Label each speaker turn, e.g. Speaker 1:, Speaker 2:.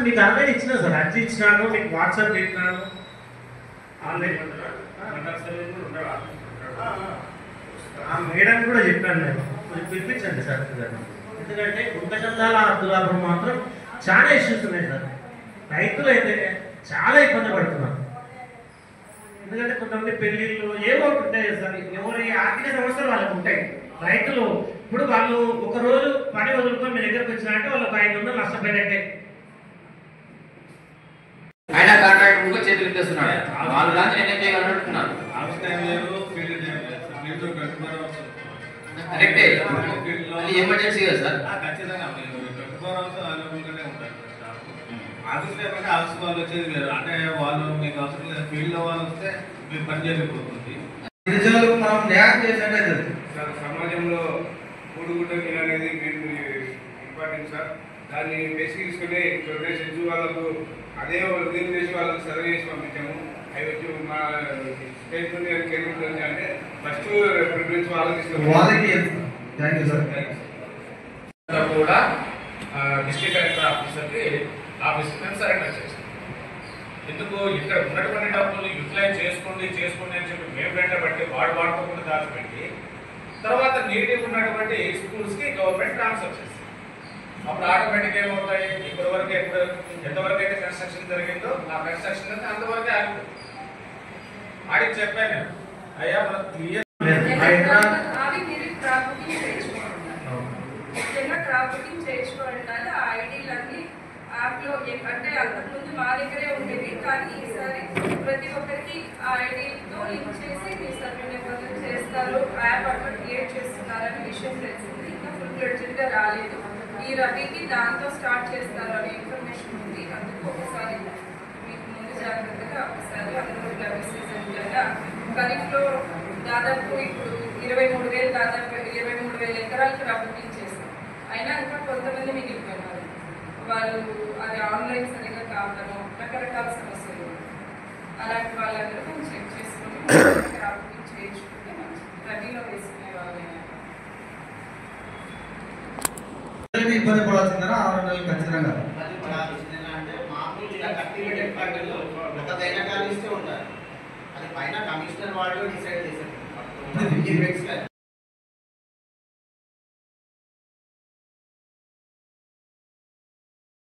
Speaker 1: మీకు ఆన్లైన్ ఇచ్చినా సార్, అర్జీ ఇచ్చినాను, మీకు వాట్సాప్ పెట్టినాను, ఆన్లైన్ మేడం కూడా చెప్పాను నేను, కొంచెం పిలిపించండి సార్. ఎందుకంటే గుంటగంధాల అద్దులాభం మాత్రం చాలా ఇష్యూస్ ఉన్నాయి సార్. రైతులు అయితే చాలా ఇబ్బంది పడుతున్నారు. ఎందుకంటే కొంతమంది పెళ్లిళ్ళు ఏవో ఉంటాయి సార్, ఎవరి ఆర్థిక సమస్యలు వాళ్ళకు ఉంటాయి. రైతులు ఇప్పుడు వాళ్ళు ఒకరోజు పని వదులుకొని మీ దగ్గరకు వచ్చినట్టు వాళ్ళకి 500 నష్టపోయినట్టే.
Speaker 2: ఆయన కాంట్రాక్ట్ కూడా చేతులు ఇచ్చేస్తున్నాడు, వాళ్ళు దాన్ని ఎన్ఎం చేయగలనుకుంటున్నారు. కరెక్టే, అది ఎమర్జెన్సీ కదా సార్.
Speaker 3: ఖచ్చితంగా 24 అవర్స్ అవైలబుల్గానే ఉంటారు. ఆఫీస్లో ఏమంటే ఆఫీస్ వాళ్ళు వచ్చేది వేరు, అంటే వాళ్ళు మీకు అవసరం లేదు, ఫీల్డ్లో వాళ్ళు వస్తే మీకు పని చేయకపోతుంది.
Speaker 4: గిరిజనులకు మనం న్యాయం చేసినట్టే
Speaker 5: సార్. సమాజంలో కూడుగుడ్డ కిల్ అనేది మెయిన్ ఇంపార్టెంట్ సార్. దాన్ని బేసిక్ తీసుకుని డొనేషన్ వాళ్ళకు అదే ఉదయం చేసి వాళ్ళకి సర్వే చేసి పంపించాము. అవి వచ్చి మా స్టేట్ నుండి కేంద్రం నుంచి అంటే ఫస్ట్ ప్రిఫరెన్స్ వాళ్ళకి
Speaker 6: కూడా డిస్ట్రిక్ట్ కలెక్టర్ ఆఫీస్కి మేము సరెండర్ చేస్తాం. ఎందుకు ఇక్కడ ఉన్నటువంటి డబ్బులు యూటిలైజ్ చేసుకోండి అని చెప్పి మేము వెంట బట్టి వాడుకోకుండా దాచిపెట్టి తర్వాత నీటికి ఉన్నటువంటి స్కూల్స్కి గవర్నమెంట్ ట్రాన్స్ఫర్ చేస్తుంది. అప్పుడు ఆటోమేటిక్గా ఏమవుతాయి, ఇప్పటివరకు ఎంతవరకు అయితే కన్స్ట్రక్షన్ జరిగిందో ఆ కన్స్ట్రక్షన్ అయితే అంతవరకే ఆగిపోతుంది. ఆడికి చెప్పాను నేను, అయ్యా మనకు క్లియర్
Speaker 7: చేసుకోవడానికి ఆ ఐడీలన్నీ యాప్లో అంటే అంతకుముందు మా దగ్గరే ఉండేవి, కానీ ఈసారి ప్రతి ఒక్కరికి ఆ ఐడీతో లింక్ చేసి మీ సర్వే నెంబర్లు చేస్తారు, యాప్ అక్కడ క్రియేట్ చేస్తున్నారనే విషయం తెలిసింది. ఇంకా ఫుల్ ఫ్లెడ్జ్డ్గా రాలేదు. ఈ రబీకి దాంతో స్టార్ట్ చేస్తారు అనే ఇన్ఫర్మేషన్ ఉంది. అందుకు ఒకసారి మీకు ముందు జాగ్రత్తగా ఒకసారి అందులో రబీ సీజన్ కదా ఖరీఫ్లో దాదాపు ఇప్పుడు 23,000 దాదాపు 23,000 ఎకరాలకు రబీ చేస్తాం. అయినా ఇంకా కొంతమంది మిగిలిపోయినారు. వాళ్ళు అది ఆన్లైన్ సరిగా కావడము రకరకాల సమస్యలు, అలాంటి వాళ్ళందరూ మనం చెక్ చేసుకుని రబీ చేయించుకుంటే మంచిది. రబీలో వేసుకునే వాళ్ళైనా
Speaker 4: ఇబ్బంది పడాల్సిందని 6 నెలలు ఖచ్చితంగా
Speaker 8: అంటే మామూలుగా కల్టివేటెడ్ పంటలు ఒక దైనకాలు ఇస్తే ఉంటారు. అది పైన కమిషనర్ వాళ్ళు డిసైడ్ చేశారు.